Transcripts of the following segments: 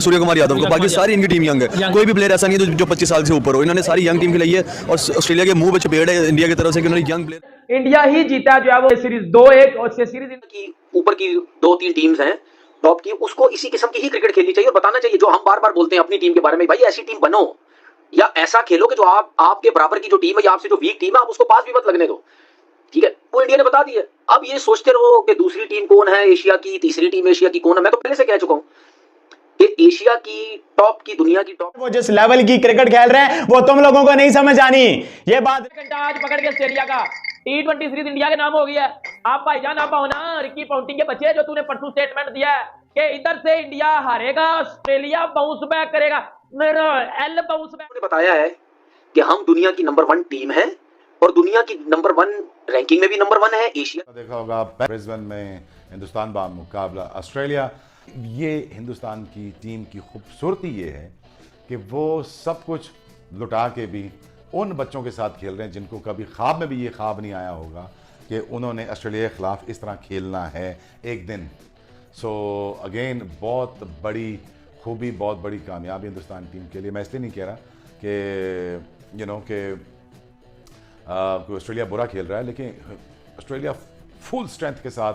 सूर्य कुमार यादव को, बाकी सारी इनकी टीम यंग है। कोई भी प्लेयर ऐसा नहीं है जो 25 साल से ऊपर हो। इन्होंने सारी यंग टीम खिलाई है और ऑस्ट्रेलिया के मुंह पे चपेट है इंडिया की तरफ से कि उन्होंने यंग प्लेयर। इंडिया ही जीता जो है वो सीरीज 2-1 और सीरीज की ऊपर की 2-3 टीम्स हैं टॉप की, उसको इसी किस्म की ही क्रिकेट खेलनी चाहिए और बताना चाहिए जो हम बार बार बोलते हैं अपनी टीम के बारे में, भाई ऐसी टीम बनो या ऐसा खेलो कि जो आपके बराबर की जो टीम है या आपसे जो वीक टीम है आप उसको पास भी मत लगने दो। ठीक है, वो इंडिया ने बता दिया। अब ये सोचते रहो कि दूसरी टीम कौन है एशिया की, तीसरी टीम एशिया की कौन है। मैं तो पहले से कह चुका हूं कि एशिया की टॉप की, दुनिया की टॉप, वो जिस लेवल की क्रिकेट खेल रहे हैं वो तुम लोगों को नहीं समझ आनी। ये बात आज पकड़ के ऑस्ट्रेलिया का T20 सीरीज इंडिया के नाम हो गया है। आप भाईजान आप आओ ना, रिकी पॉन्टिंग के बच्चे जो तूने परसों स्टेटमेंट दिया है कि इधर से इंडिया हारेगा, ऑस्ट्रेलिया बाउंस बैक करेगा, एल बाउंस बैक। ने बताया है कि हम दुनिया की नंबर 1 टीम है और दुनिया की नंबर 1 रैंकिंग में भी नंबर 1 है। एशिया देखा होगा ब्रिस्बेन में हिंदुस्तान बा मुकाबला ऑस्ट्रेलिया। ये हिंदुस्तान की टीम की खूबसूरती ये है कि वो सब कुछ लुटा के भी उन बच्चों के साथ खेल रहे हैं जिनको कभी ख्वाब में भी ये ख्वाब नहीं आया होगा कि उन्होंने ऑस्ट्रेलिया के ख़िलाफ़ इस तरह खेलना है एक दिन। सो अगेन बहुत बड़ी खूबी, बहुत बड़ी कामयाबी हिंदुस्तान टीम के लिए। मैं इसलिए नहीं कह रहा कि कि ऑस्ट्रेलिया बुरा खेल रहा है, लेकिन ऑस्ट्रेलिया फुल स्ट्रेंथ के साथ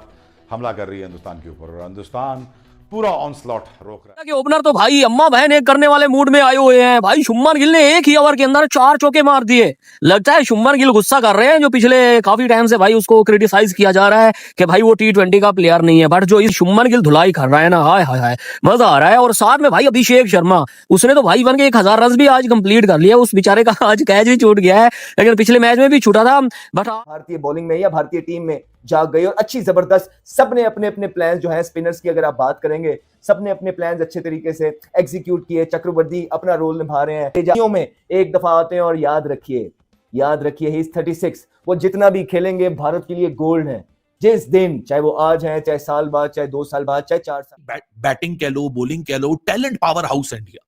हमला कर रही है हिंदुस्तान के ऊपर और हिंदुस्तान पूरा ऑनस्लॉट रोक रहा है। ओपनर तो भाई अम्मा बहन एक करने वाले मूड में आए हुए हैं भाई। शुभमन गिल ने एक ही ओवर के अंदर 4 चौके मार दिए। लगता है शुभमन गिल गुस्सा कर रहे हैं, जो पिछले काफी टाइम से भाई उसको क्रिटिसाइज किया जा रहा है कि भाई वो T20 का प्लेयर नहीं है। बट जो इस शुभमन गिल धुलाई कर रहा है ना, हाय हाय हाय मजा आ रहा है। और साथ में भाई अभिषेक शर्मा, उसने तो भाई बन के 1000 रन भी आज कंप्लीट कर लिया। उस बेचारे का आज कैच भी छूट गया है, लेकिन पिछले मैच में भी छूटा था। बट भारतीय बॉलिंग में या भारतीय टीम में जाग गई और अच्छी जबरदस्त सबने अपने अपने प्लान्स जो हैं, स्पिनर्स की अगर आप बात करेंगे, सबने अपने प्लान्स अच्छे तरीके से एग्जीक्यूट किए। चक्रवर्ती अपना रोल निभा रहे हैं। तेजानियों में एक दफा आते हैं और याद रखिए ही इज 36। वो जितना भी खेलेंगे भारत के लिए गोल्ड है। जिस दिन, चाहे वो आज है, चाहे साल बाद, चाहे 2 साल बाद, चाहे 4 साल। बैटिंग कह लो, बॉलिंग कह लो, टैलेंट पावर हाउस है इंडिया।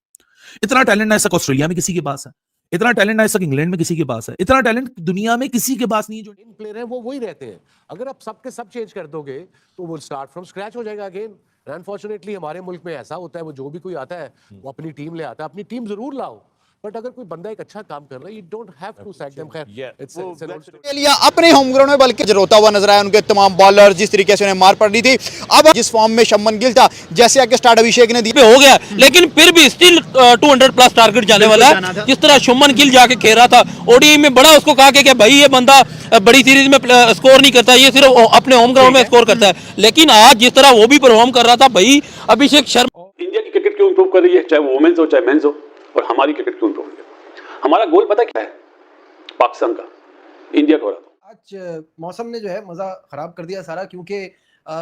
इतना टैलेंट ना ऑस्ट्रेलिया में किसी के पास है, इतना टैलेंट ना इंग्लैंड में किसी के पास है, इतना टैलेंट दुनिया में किसी के पास नहीं है। जो प्लेयर है वो वही रहते हैं। अगर आप सबके सब चेंज कर दोगे तो वो स्टार्ट फ्रॉम स्क्रैच हो जाएगा अगेन। अनफॉर्चुनेटली हमारे मुल्क में ऐसा होता है, वो जो भी कोई आता है वो अपनी टीम ले आता है। अपनी टीम जरूर लाओ, बट अगर कोई बंदा एक अच्छा काम कर रहा है, you don't have to sack them. खैर अपने होम ग्राउंड में बल्कि रोता हुआ नजर आया उनके तमाम बॉलर, जिस तरीके से उन्हें मार पड़ी थी। अब जिस फॉर्म में शुभमन गिल था, जैसे आगे स्टार्ट अभिषेक ने दिया हो गया, लेकिन फिर भी स्टिल 200 प्लस टारगेट जाने वाला है। जिस तरह शुभमन गिल जाके खेल रहा था ओडीआई में, बड़ा उसको कहा कि भाई ये बंदा बड़ी सीरीज में स्कोर नहीं करता, ये सिर्फ अपने होम ग्राउंड में स्कोर करता है। लेकिन आज जिस तरह वो भी परफॉर्म कर रहा था भाई अभिषेक शर्मा। इंडिया की क्रिकेट क्यों इंप्रूव कर रही है, चाहे वो वुमेन्स हो चाहे मेंस हो, और हमारी क्रिकेट क्यों इंप्रूव हो रही है। हमारा गोल पता क्या है, पाकिस्तान का, इंडिया को हरा दो। आज मौसम ने जो है मजा खराब कर दिया सारा, क्योंकि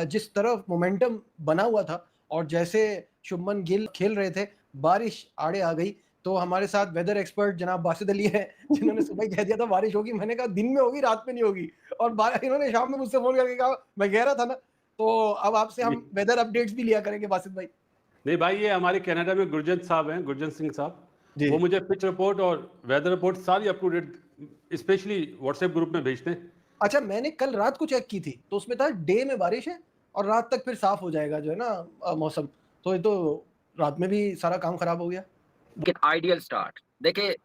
जिस तरफ मोमेंटम बना हुआ था और जैसे शुभमन गिल खेल रहे थे, बारिश आड़े आ गई। तो हमारे साथ वेदर एक्सपर्ट जनाब बासित अली है, जिन्होंने सुबह कह दिया था बारिश होगी। मैंने कहा दिन में होगी, रात में नहीं होगी, और इन्होंने शाम में मुझसे फोन करके कहा, मैं कह रहा था ना। तो अब आपसे हम वेदर अपडेट्स भी लिया करेंगे बासित भाई। नहीं भाई, ये हमारे कनाडा में गुरजंत साहब हैं, गुरजंत सिंह साहब, वो मुझे पिच रिपोर्ट और वेदर रिपोर्ट सारी up to date specially WhatsApp group में भेजते हैं। अच्छा, मैंने कल रात को चेक की थी तो उसमें था डे में बारिश है और रात तक फिर साफ हो जाएगा जो है ना मौसम। तो ये तो रात में भी सारा काम खराब हो गया। आइडियल स्टार्ट देखिए,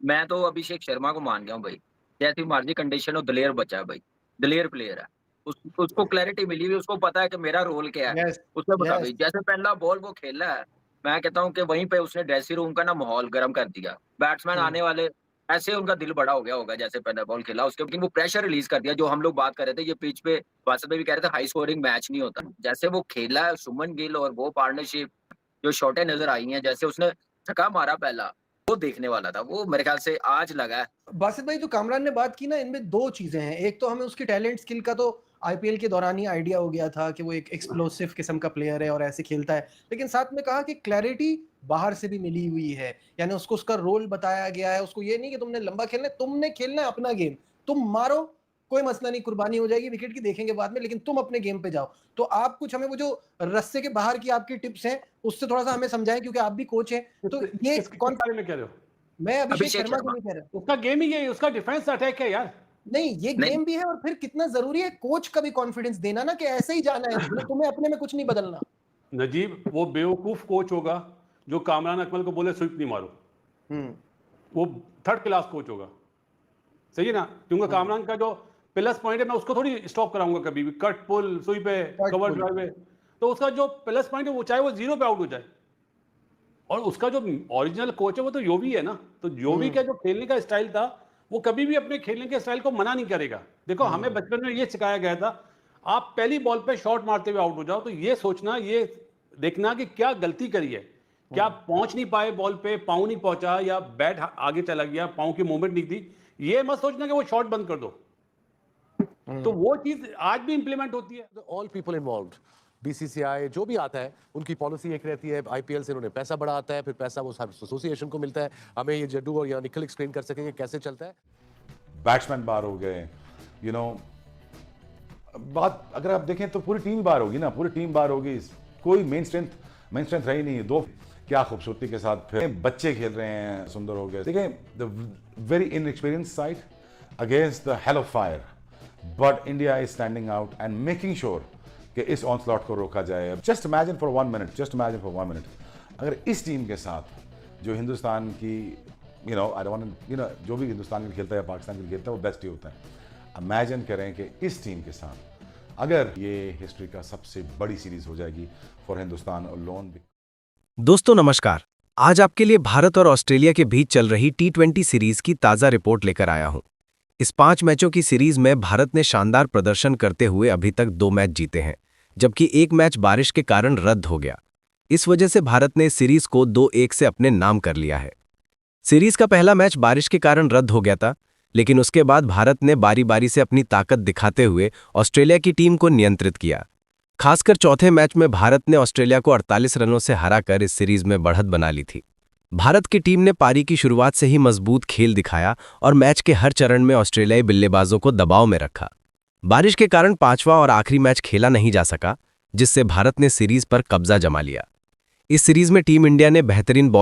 मैं तो अभिषेक शर्मा को मान गया हूँ भाई। जैसी मर्जी कंडीशन हो, दलेर बच्चा है भाई, दलेर प्लेयर है। उसको क्लैरिटी मिली हुई, उसको पता है कि मेरा रोल क्या है। उसने बता भाई, जैसे पहला बॉल वो खेला है, मैं कहता हूँ कि वहीं पे उसने ड्रेसिंग रूम का ना माहौल गर्म कर दिया। बैट्समैन आने वाले ऐसे उनका दिल बड़ा हो गया होगा जैसे पहला बॉल खेला उसके, लेकिन वो प्रेशर रिलीज कर दिया। जो हम लोग बात कर रहे थे, ये पिच पे वास्तव में भी कह रहे थे हाई स्कोरिंग मैच नहीं होता। जैसे वो खेला है शुभमन गिल और वो पार्टनरशिप जो शॉटें नजर आई हैं, जैसे उसने छक्का मारा पहला, वो देखने वाला था। वो मेरे ख्याल से आज लगा है। बासित भाई, जो कामरान ने बात की ना, इनमें 2 चीजें हैं। एक तो हमें उसकी टैलेंट स्किल का तो आईपीएल के दौरान ही आइडिया हो गया था कि वो एक एक्सप्लोसिव किस्म का प्लेयर है और ऐसे खेलता है, लेकिन साथ में कहा कि क्लैरिटी बाहर से भी मिली हुई है। यानी उसको उसका रोल बताया गया है। उसको ये नहीं कि तुमने लंबा खेलना है, तुमने खेलना है अपना गेम। तुम मारो, कोई मसला नहीं, कुर्बानी हो जाएगी, विकेट की देखेंगे बाद में, लेकिन तुम अपने गेम पे जाओ। तो आप कुछ हमें वो जो रस्से के बाहर की आपकी टिप्स हैं उससे थोड़ा सा हमें समझाएं, क्योंकि आप भी कोच हैं। तो ये कौन बारे में कह रहे हो? मैं अभिषेक शर्मा को नहीं कह रहा। उसका गेम ही ये, उसका डिफेंस अटैक है यार। नहीं, ये गेम भी है, और फिर कितना जरूरी है कोच का भी कॉन्फिडेंस देना ना कि ऐसे ही जाना है, तुम्हें अपने में कुछ नहीं बदलना। नजीब वो बेवकूफ कोच होगा जो कामरान अकमल को बोले स्वीप नहीं मारो, वो थर्ड क्लास कोच होगा, सही है ना? क्योंकि कामरान का जो प्लस पॉइंट है, मैं उसको थोड़ी स्टॉप कराऊंगा कभी भी, कट पुल स्वीप है, कवर ड्राइव है, तो उसका जो प्लस पॉइंट है वो चाहे वो 0 पे आउट हो जाए, और उसका जो ओरिजिनल कोच है वो तो योवी है ना, तो योवी का जो खेलने का स्टाइल था वो कभी भी अपने खेलने के स्टाइल को मना नहीं करेगा। देखो हमें बचपन में ये सिखाया गया था, आप पहली बॉल पे शॉट मारते हुए आउट हो जाओ, तो ये सोचना, ये देखना कि क्या गलती करी है, क्या पहुंच नहीं पाए बॉल पे, पाँव नहीं पहुंचा, या बैट आगे चला गया, पाँव की मूवमेंट नहीं थी, ये मत सोचना कि वो शॉट बंद कर दो। तो वो चीज आज भी इंप्लीमेंट होती है। ऑल पीपल इन्वॉल्व्ड, बीसीसीआई जो भी आता है उनकी पॉलिसी एक रहती है, आईपीएल से उन्होंने पैसा बढ़ा आता है, फिर पैसा वो एसोसिएशन को मिलता है। हमें ये जड्डू और या निखिल एक्सप्लेन कर सकेंगे कैसे चलता है। बैट्समैन बाहर हो गए, यू नो, बात अगर आप देखें तो पूरी टीम बाहर होगी ना, पूरी टीम बाहर होगी, कोई मेन स्ट्रेंथ रही नहीं है। दो क्या खूबसूरती के साथ फिर बच्चे खेल रहे हैं, सुंदर हो गए। देखें, the very inexperience side against the hell of fire, but India is standing out and making sure कि इस ऑनस्लॉट को रोका जाए। जस्ट इमेजिन फॉर 1 मिनट, अगर इस टीम के साथ जो हिंदुस्तान की, you know, I don't want, you know, जो भी हिंदुस्तान के लिए खेलता है या पाकिस्तान के लिए खेलता है वो बेस्ट ही होता है। इमेजिन करें कि इस टीम के साथ अगर ये हिस्ट्री का सबसे बड़ी सीरीज हो जाएगी फॉर हिंदुस्तान और लोन। दोस्तों नमस्कार, आज आपके लिए भारत और ऑस्ट्रेलिया के बीच चल रही T20 सीरीज की ताज़ा रिपोर्ट लेकर आया हूं। इस 5 मैचों की सीरीज में भारत ने शानदार प्रदर्शन करते हुए अभी तक 2 मैच जीते हैं, जबकि 1 मैच बारिश के कारण रद्द हो गया। इस वजह से भारत ने सीरीज को 2-1 से अपने नाम कर लिया है। सीरीज का पहला मैच बारिश के कारण रद्द हो गया था, लेकिन उसके बाद भारत ने बारी बारी से अपनी ताकत दिखाते हुए ऑस्ट्रेलिया की टीम को नियंत्रित किया। खासकर चौथे मैच में भारत ने ऑस्ट्रेलिया को 48 रनों से हराकर इस सीरीज में बढ़त बना ली थी। भारत की टीम ने पारी की शुरुआत से ही मजबूत खेल दिखाया और मैच के हर चरण में ऑस्ट्रेलियाई बल्लेबाजों को दबाव में रखा। बारिश के कारण 5वां और आखिरी मैच खेला नहीं जा सका, जिससे भारत ने सीरीज पर कब्जा जमा लिया। इस सीरीज में टीम इंडिया ने बेहतरीन बॉल